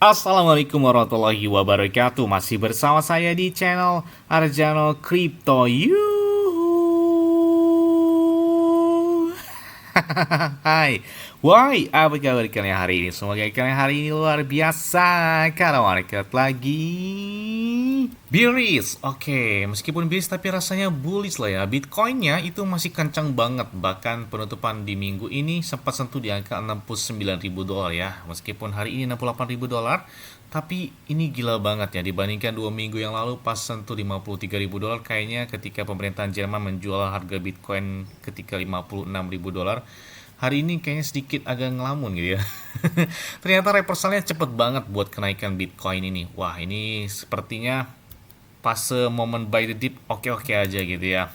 Assalamualaikum warahmatullahi wabarakatuh. Masih bersama saya di channel Arjano Crypto. Hai, why? Apa kabar kalian hari ini? Semoga kalian hari ini luar biasa karena market lagi bearish. Oke, meskipun bearish tapi rasanya bullish lah ya. Bitcoinnya itu masih kencang banget. Bahkan penutupan di minggu ini sempat sentuh di angka $69.000 ya. Meskipun hari ini $68.000, tapi ini gila banget ya dibandingkan 2 minggu yang lalu pas sentuh $53.000. Kayaknya ketika pemerintahan Jerman menjual harga Bitcoin ketika $56.000, hari ini kayaknya sedikit agak ngelamun gitu ya. Ternyata reversalnya cepet banget buat kenaikan Bitcoin ini. Wah, ini sepertinya fase momen buy the dip oke-oke aja gitu ya.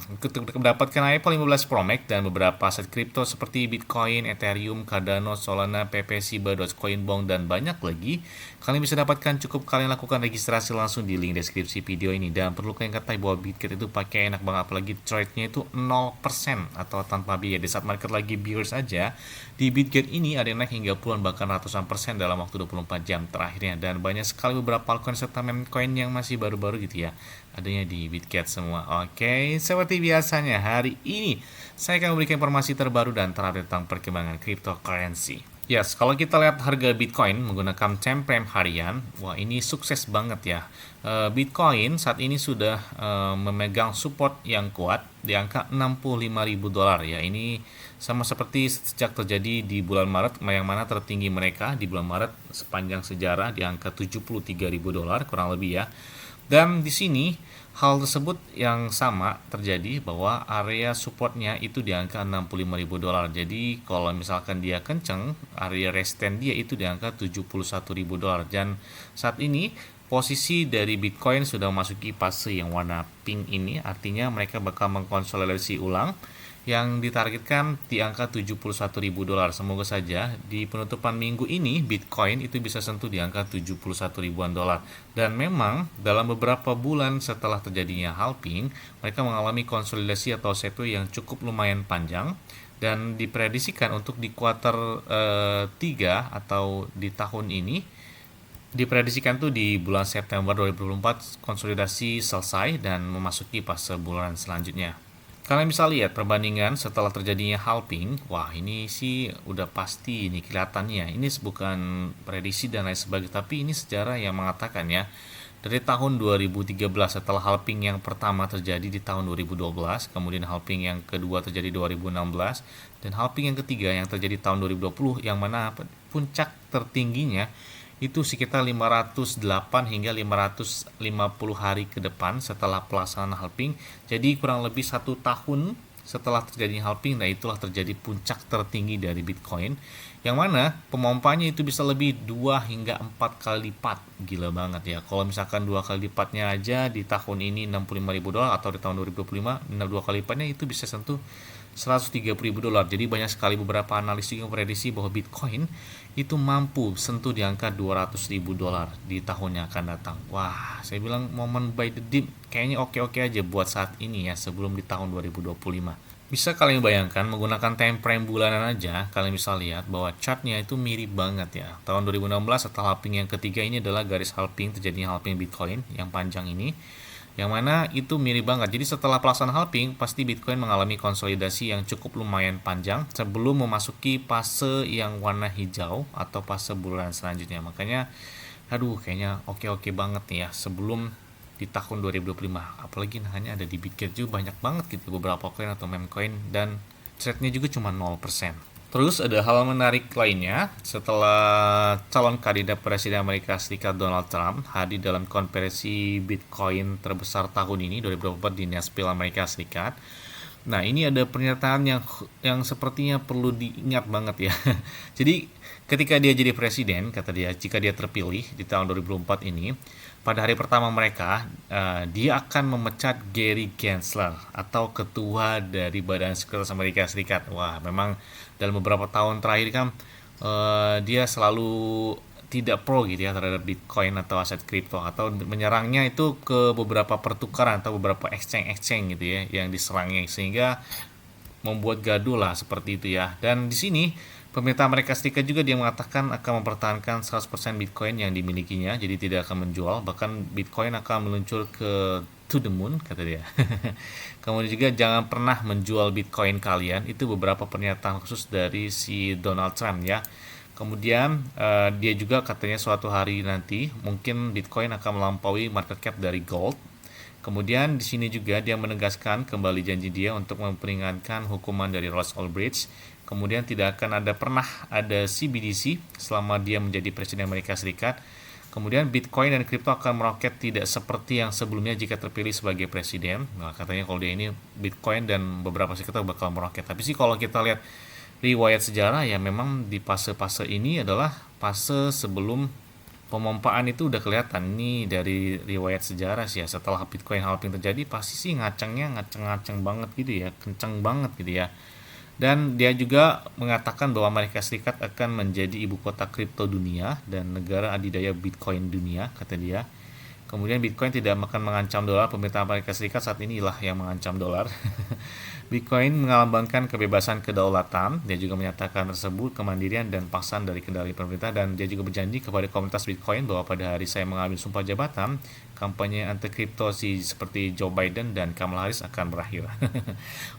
Untuk mendapatkan Apple 15 Pro Max dan beberapa aset kripto seperti Bitcoin, Ethereum, Cardano, Solana, PP, Shiba, Dogecoin, Bong, dan banyak lagi, kalian bisa dapatkan cukup kalian lakukan registrasi langsung di link deskripsi video ini. Dan perlu kalian ketahui bahwa Bitget itu pakai enak banget, apalagi trade-nya itu 0% atau tanpa biaya. Di saat market lagi bearish saja, di Bitget ini ada yang naik hingga puluhan bahkan ratusan persen dalam waktu 24 jam terakhirnya. Dan banyak sekali beberapa altcoin serta meme coin yang masih baru-baru gitu ya, adanya di Bitget semua. Oke, seperti biasanya hari ini saya akan memberikan informasi terbaru dan terupdate tentang perkembangan cryptocurrency. Yes, kalau kita lihat harga Bitcoin menggunakan time frame harian, wah ini sukses banget ya. Bitcoin saat ini sudah memegang support yang kuat di angka $65.000 ya. Ini sama seperti sejak terjadi di bulan Maret, yang mana tertinggi mereka di bulan Maret sepanjang sejarah di angka $73.000 kurang lebih ya. Dan di sini hal tersebut yang sama terjadi bahwa area supportnya itu di angka $65.000. Jadi kalau misalkan dia kenceng, area resistance dia itu di angka $71.000. Dan saat ini posisi dari Bitcoin sudah memasuki fase yang warna pink ini, artinya mereka bakal mengkonsolidasi ulang yang ditargetkan di angka $71.000. Semoga saja di penutupan minggu ini Bitcoin itu bisa sentuh di angka 71 ribuan dolar. Dan memang dalam beberapa bulan setelah terjadinya halving, mereka mengalami konsolidasi atau sideways yang cukup lumayan panjang dan diprediksikan untuk di kuarter 3 atau di tahun ini diprediksikan tuh di bulan September 2024 konsolidasi selesai dan memasuki fase bulan selanjutnya. Kalian bisa lihat perbandingan setelah terjadinya halving. Wah, ini sih udah pasti ini kelihatannya. Ini bukan prediksi dan lain sebagainya, tapi ini sejarah yang mengatakan ya. Dari tahun 2013 setelah halving yang pertama terjadi di tahun 2012, kemudian halving yang kedua terjadi 2016, dan halving yang ketiga yang terjadi tahun 2020 yang mana puncak tertingginya itu sekitar 508 hingga 550 hari ke depan setelah pelaksanaan halving. Jadi kurang lebih 1 tahun setelah terjadinya halving, nah itulah terjadi puncak tertinggi dari Bitcoin, yang mana pemompanya itu bisa lebih 2 hingga 4 kali lipat. Gila banget ya. Kalau misalkan 2 kali lipatnya aja di tahun ini $65.000 atau di tahun 2025 2 kali lipatnya itu bisa sentuh $130.000. Jadi banyak sekali beberapa analis yang memprediksi bahwa Bitcoin itu mampu sentuh di angka $200.000 di tahun yang akan datang. Wah, saya bilang momen buy the dip kayaknya oke-oke aja buat saat ini ya, sebelum di tahun 2025. Bisa kalian bayangkan menggunakan time frame bulanan aja, kalian bisa lihat bahwa chartnya itu mirip banget ya. Tahun 2016 setelah halving yang ketiga, ini adalah garis halving, terjadinya halving Bitcoin yang panjang ini, yang mana itu mirip banget. Jadi setelah pelaksanaan halving, pasti Bitcoin mengalami konsolidasi yang cukup lumayan panjang sebelum memasuki fase yang warna hijau atau fase bulan selanjutnya. Makanya aduh, kayaknya oke-oke banget nih ya sebelum di tahun 2025. Apalagi hanya ada di Bitget juga banyak banget gitu beberapa coin atau meme coin, dan trade-nya juga cuma 0%. Terus ada hal menarik lainnya, setelah calon kandidat Presiden Amerika Serikat Donald Trump hadir dalam konferensi Bitcoin terbesar tahun ini 2024 di Nashville, Amerika Serikat. Nah, ini ada pernyataan yang sepertinya perlu diingat banget ya. Jadi ketika dia jadi presiden, kata dia, jika dia terpilih di tahun 2024 ini, pada hari pertama mereka, dia akan memecat Gary Gensler atau ketua dari Badan Sekurititas Amerika Serikat. Wah, memang dalam beberapa tahun terakhir kan dia selalu tidak pro gitu ya terhadap Bitcoin atau aset kripto, atau menyerangnya itu ke beberapa pertukaran atau beberapa exchange gitu ya yang diserangnya, sehingga membuat gaduh lah seperti itu ya. Dan di sini Pemerintah Amerika Serikat juga dia mengatakan akan mempertahankan 100% Bitcoin yang dimilikinya, jadi tidak akan menjual, bahkan Bitcoin akan meluncur ke to the moon, kata dia. Kemudian juga jangan pernah menjual Bitcoin kalian, itu beberapa pernyataan khusus dari si Donald Trump ya. Kemudian dia juga katanya suatu hari nanti mungkin Bitcoin akan melampaui market cap dari gold. Kemudian di sini juga dia menegaskan kembali janji dia untuk memperingatkan hukuman dari Ross Ulbricht. Kemudian tidak akan pernah ada CBDC selama dia menjadi Presiden Amerika Serikat. Kemudian Bitcoin dan kripto akan meroket tidak seperti yang sebelumnya jika terpilih sebagai presiden. Nah, katanya kalau dia ini Bitcoin dan beberapa sektor bakal meroket. Tapi sih kalau kita lihat riwayat sejarah ya memang di fase-fase ini adalah fase sebelum pemompaan itu udah kelihatan. Ini dari riwayat sejarah sih ya, setelah Bitcoin halving terjadi pasti sih ngaceng banget gitu ya, kenceng banget gitu ya. Dan dia juga mengatakan bahwa Amerika Serikat akan menjadi ibu kota kripto dunia dan negara adidaya Bitcoin dunia, kata dia. Kemudian Bitcoin tidak akan mengancam dolar. Pemerintah Amerika Serikat saat inilah yang mengancam dolar. Bitcoin melambangkan kebebasan kedaulatan. Dia juga menyatakan tersebut kemandirian dan paksaan dari kendali pemerintah, dan dia juga berjanji kepada komunitas Bitcoin bahwa pada hari saya mengambil sumpah jabatan, kampanye anti kripto seperti Joe Biden dan Kamala Harris akan berakhir.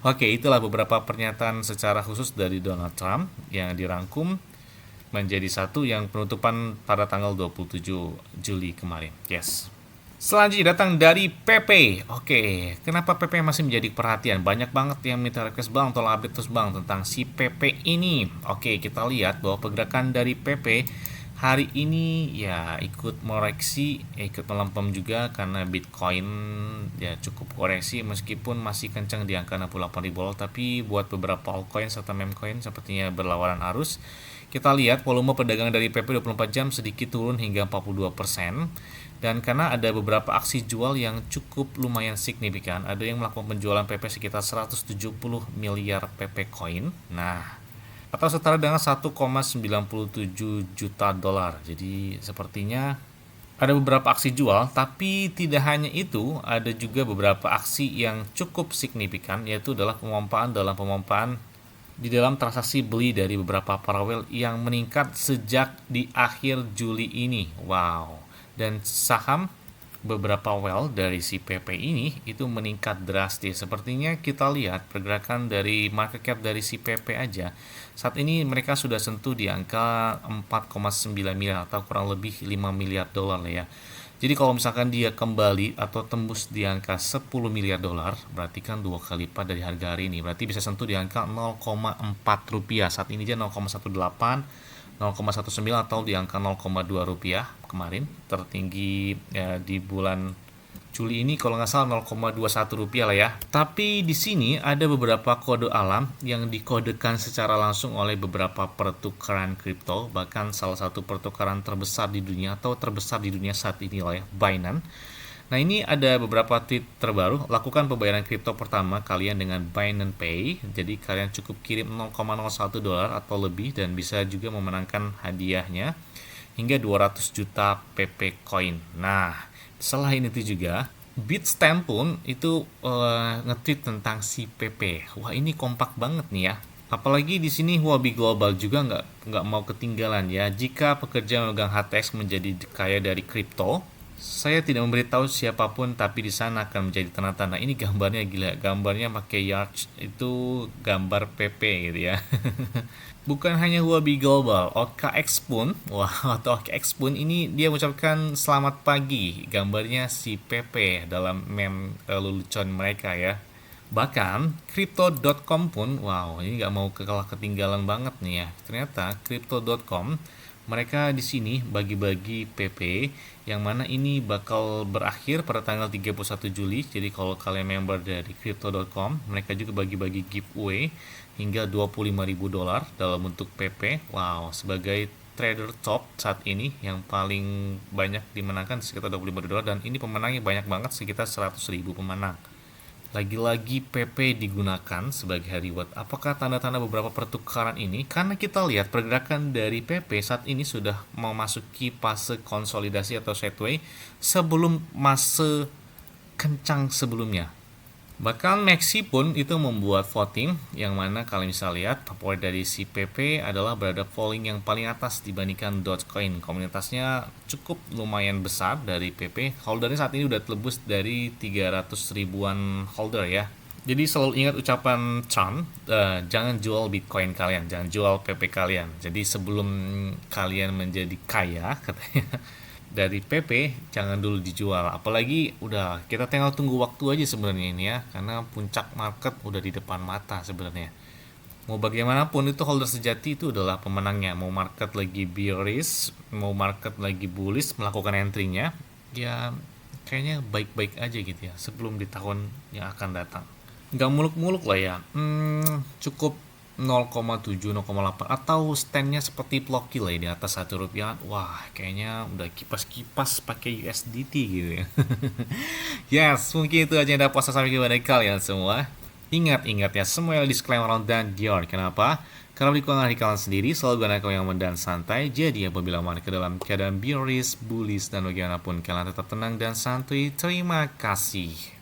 Oke, itulah beberapa pernyataan secara khusus dari Donald Trump yang dirangkum menjadi satu yang penutupan pada tanggal 27 Juli kemarin. Yes. Selanjutnya datang dari PP. Oke, kenapa PP masih menjadi perhatian? Banyak banget yang minta request bang, tolong update terus bang tentang si PP ini. Oke, kita lihat bahwa pergerakan dari PP hari ini ya ikut mereaksi, ikut melempem juga karena Bitcoin ya cukup koreksi meskipun masih kencang di angka 68.000 dolar, tapi buat beberapa altcoin serta memcoin sepertinya berlawanan arus. Kita lihat volume perdagangan dari PP 24 jam sedikit turun hingga 42%. Dan karena ada beberapa aksi jual yang cukup lumayan signifikan, ada yang melakukan penjualan PP sekitar 170 miliar PP coin. Nah, atau setara dengan 1,97 juta dolar. Jadi sepertinya ada beberapa aksi jual, tapi tidak hanya itu, ada juga beberapa aksi yang cukup signifikan, yaitu adalah pemompaan di dalam transaksi beli dari beberapa para whale yang meningkat sejak di akhir Juli ini. Wow. Dan saham beberapa whale dari si PP ini itu meningkat drastis. Sepertinya kita lihat pergerakan dari market cap dari si PP aja. Saat ini mereka sudah sentuh di angka 4,9 miliar atau kurang lebih 5 miliar dolar lah ya. Jadi kalau misalkan dia kembali atau tembus di angka 10 miliar dolar, berarti kan 2 kali lipat dari harga hari ini. Berarti bisa sentuh di angka 0,4 rupiah. Saat ini dia 0,18, 0,19 atau di angka 0,2 rupiah kemarin. Tertinggi ya, di bulan Juli ini kalau nggak salah 0,21 rupiah lah ya. Tapi di sini ada beberapa kode alam yang dikodekan secara langsung oleh beberapa pertukaran kripto. Bahkan salah satu pertukaran terbesar di dunia atau terbesar di dunia saat ini lah ya, Binance. Nah, ini ada beberapa tweet terbaru. Lakukan pembayaran kripto pertama kalian dengan Binance Pay. Jadi kalian cukup kirim 0,01 dolar atau lebih dan bisa juga memenangkan hadiahnya hingga 200 juta PP coin. Nah, selain itu juga Bitstamp pun itu nge-tweet tentang si PP. Wah, ini kompak banget nih ya. Apalagi di sini Huobi Global juga nggak mau ketinggalan ya. Jika pekerja memegang HTX menjadi kaya dari kripto, saya tidak memberitahu siapapun, tapi di sana akan menjadi tanda-tanda. Ini gambarnya gila, gambarnya pakai Yarch, itu gambar PP gitu ya. Bukan hanya Huobi Global, OKX pun, atau OKX pun ini dia mengucapkan selamat pagi. Gambarnya si PP dalam meme lelucon mereka ya. Bahkan Crypto.com pun, ini nggak mau kalah ketinggalan banget nih ya. Ternyata Crypto.com mereka di sini bagi-bagi PP yang mana ini bakal berakhir pada tanggal 31 Juli. Jadi kalau kalian member dari Crypto.com, mereka juga bagi-bagi giveaway hingga 25.000 dolar dalam bentuk PP. Wow, sebagai trader top saat ini yang paling banyak dimenangkan sekitar 25 dolar, dan ini pemenangnya banyak banget, sekitar 100.000 pemenang. Lagi-lagi PP digunakan sebagai reward. Apakah tanda-tanda beberapa pertukaran ini? Karena kita lihat pergerakan dari PP saat ini sudah memasuki fase konsolidasi atau sideways sebelum fase kencang sebelumnya. Bahkan Maxi pun itu membuat voting yang mana kalian bisa lihat favorit dari si PP adalah berada polling yang paling atas dibandingkan Dogecoin. Komunitasnya cukup lumayan besar dari PP. Holdernya saat ini udah tebus dari 300 ribuan holder ya. Jadi selalu ingat ucapan Trump, jangan jual Bitcoin kalian, jangan jual PP kalian. Jadi sebelum kalian menjadi kaya, katanya, dari PP jangan dulu dijual. Apalagi udah kita tinggal tunggu waktu aja sebenarnya ini ya, karena puncak market udah di depan mata sebenarnya. Mau bagaimanapun itu holder sejati itu adalah pemenangnya. Mau market lagi bearish, mau market lagi bullish melakukan entry-nya, ya kayaknya baik-baik aja gitu ya sebelum di tahun yang akan datang. Nggak muluk-muluk lah ya. Cukup 0,7 0,8 atau standnya seperti Ploki lah ya di atas 1 rupiah. Wah, kayaknya udah kipas-kipas pakai USDT gitu ya. Yes, mungkin itu aja yang dapat saya sampaikan kepada kalian semua. Ingat-ingat ya, semua disclaimer dan Dior. Kenapa? Karena di keuangan hari kalian sendiri selalu gunakan yang aman dan santai. Jadi apabila market dalam keadaan bearish, bullish, dan bagaimanapun kalian tetap tenang dan santuy. Terima kasih.